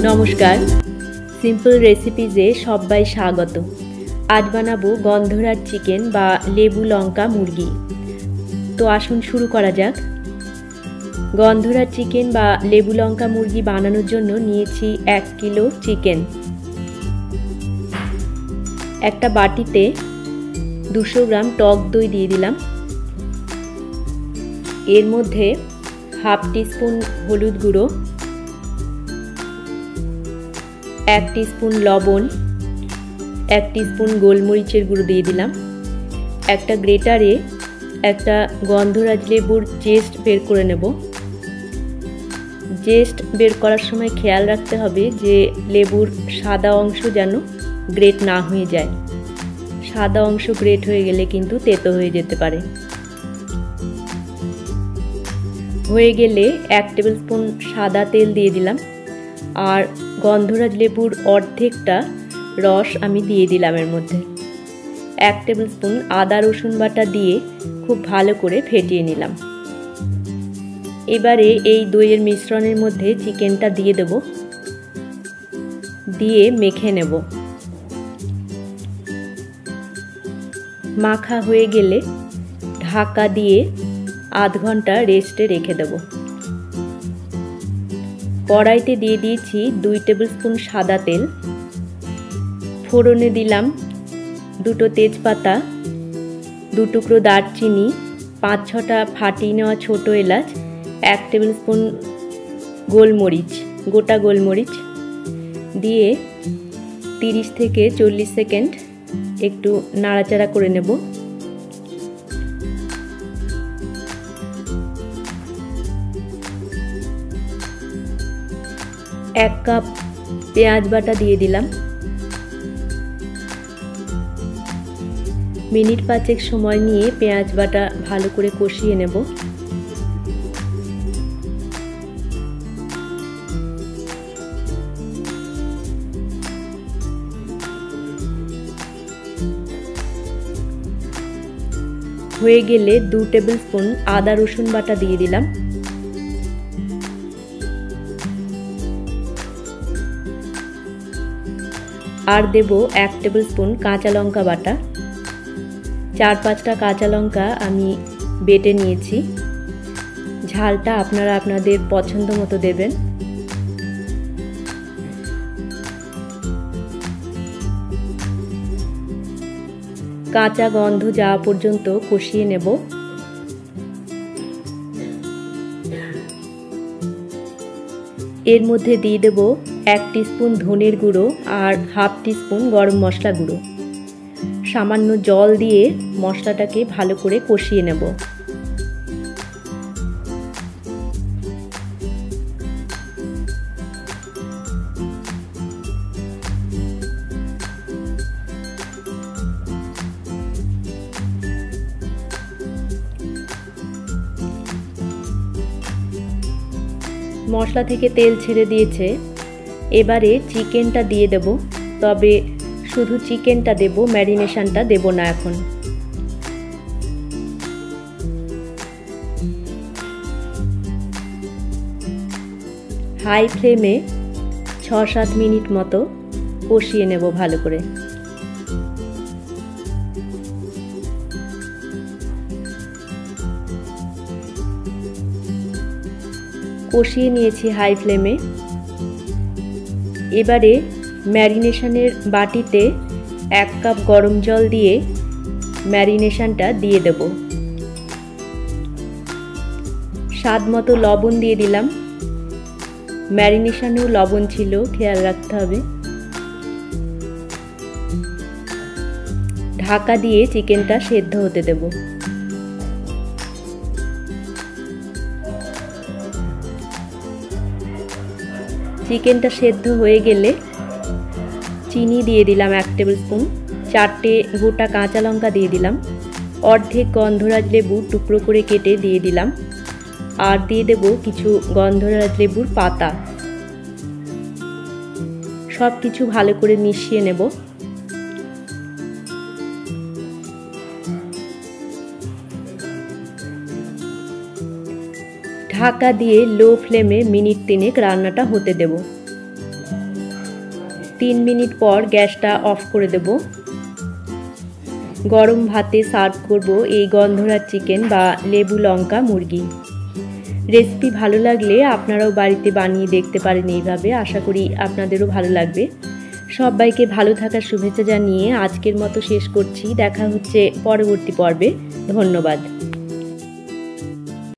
নমস্কার, সিম্পল রেসিপিজে সবাই স্বাগত। আজ বানাবো গন্ধরাজ চিকেন বা লেবু লঙ্কা মুরগি। তো আসুন শুরু করা যাক। গন্ধরাজ চিকেন বা লেবু লঙ্কা মুরগি বানানোর জন্য নিয়েছি 1 কিলো চিকেন। একটা বাটিতে 200 গ্রাম টক দই দিয়ে দিলাম। এর মধ্যে হাফ টিস্পুন হলুদ গুঁড়ো, 1 টিস্পুন লবণ, 1 টিস্পুন গোলমরিচের গুঁড়ো দিয়ে দিলাম। একটা গ্রেটারে একটা গন্ধরাজ লেবুর জেস্ট বের করে নেব। জেস্ট বের করার সময় খেয়াল রাখতে হবে যে লেবুর সাদা অংশ যেন গ্রেট না হয়ে যায়। সাদা অংশ গ্রেট হয়ে গেলে কিন্তু তেতো হয়ে যেতে পারে। হয়ে গেলে 1 টেবিল স্পুন সাদা তেল দিয়ে দিলাম। আর গন্ধরাজ লেবুর অর্ধেকটা রস আমি দিয়ে দিলাম এর মধ্যে। 1 টেবিল স্পুন আদা রসুন বাটা দিয়ে খুব ভালো করে ফেটিয়ে নিলাম। এবারে এই দইয়ের মিশ্রণের মধ্যে চিকেনটা দিয়ে দেব, দিয়ে মেখে নেব। মাখা হয়ে গেলে ঢাকা দিয়ে আধ ঘন্টা রেস্টে রেখে দেব। কড়াইতে দিয়ে দিয়েছি 2 টেবিল স্পুন সাদা তেল। ফোড়নে দিলাম 2টো তেজপাতা, 2 টুকরো দারচিনি, 5-6টা ফাটিয়ে নেওয়া ছোট এলাচ, 1 টেবিল স্পুন গোলমরিচ, গোটা গোলমরিচ দিয়ে 30 থেকে 40 সেকেন্ড একটু নাড়াচাড়া করে নেব। এক কাপ পেঁয়াজ বাটা দিয়ে দিলাম। মিনিট 5 সময় নিয়ে পেঁয়াজ বাটা ভালো করে কষিয়ে নেব। হয়ে গেলে 2 টেবিল স্পুন আদা রসুন বাটা দিয়ে দিলাম। আর দেব 1 টেবিল স্পুন কাঁচা লঙ্কা বাটা। 4-5টা কাঁচা লঙ্কা আমি বেটে নিয়েছি। ঝালটা আপনারা আপনাদের পছন্দ মতো দেবেন। কাঁচা গন্ধ যাওয়া পর্যন্ত কষিয়ে নেব। এর মধ্যে দিয়ে দেব 1 টিস্পুন ধনের গুঁড়ো আর হাফ টিস্পুন গরম মশলা গুঁড়ো। সামান্য জল দিয়ে মশলাটাকে ভালো করে কষিয়ে নেব। মশলা থেকে তেল ছেড়ে দিয়েছে। এবারে চিকেনটা দিয়ে দেব, তবে শুধু চিকেনটা দেব, ম্যারিনেশনটা দেব না এখন। হাই ফ্লেমে 6-7 মিনিট মতো কষিয়ে নেব ভালো করে। কষিয়ে নিয়েছি হাই ফ্লেমে। এবারে ম্যারিনেশনের বাটিতে 1 কাপ গরম জল দিয়ে ম্যারিনেশনটা দিয়ে দেব। স্বাদ মতো লবণ দিয়ে দিলাম। ম্যারিনেশনেও লবণ ছিল, খেয়াল রাখতে হবে। ঢাকা দিয়ে চিকেনটা সেদ্ধ হতে দেব। চিকেনটা সেদ্ধ হয়ে গেলে চিনি দিয়ে দিলাম 1 টেবিল স্পুন, 4টে গোটা কাঁচা লঙ্কা দিয়ে দিলাম, অর্ধেক গন্ধরাজ লেবু টুকরো করে কেটে দিয়ে দিলাম, আর দিয়ে দেব কিছু গন্ধরাজ লেবুর পাতা। সব কিছু ভালো করে মিশিয়ে নেব। ঢাকা দিয়ে লো ফ্লেমে মিনিট 3 রান্নাটা হতে দেব। 3 মিনিট পর গ্যাসটা অফ করে দেব। গরম ভাতে সার্ভ করব এই গন্ধরাজ চিকেন বা লেবু লঙ্কা মুরগি। রেসিপি ভালো লাগলে আপনারাও বাড়িতে বানিয়ে দেখতে পারেন এইভাবে। আশা করি আপনাদেরও ভালো লাগবে। সবাইকে ভালো থাকার শুভেচ্ছা জানিয়ে আজকের মতো শেষ করছি। দেখা হচ্ছে পরবর্তী পর্বে। ধন্যবাদ।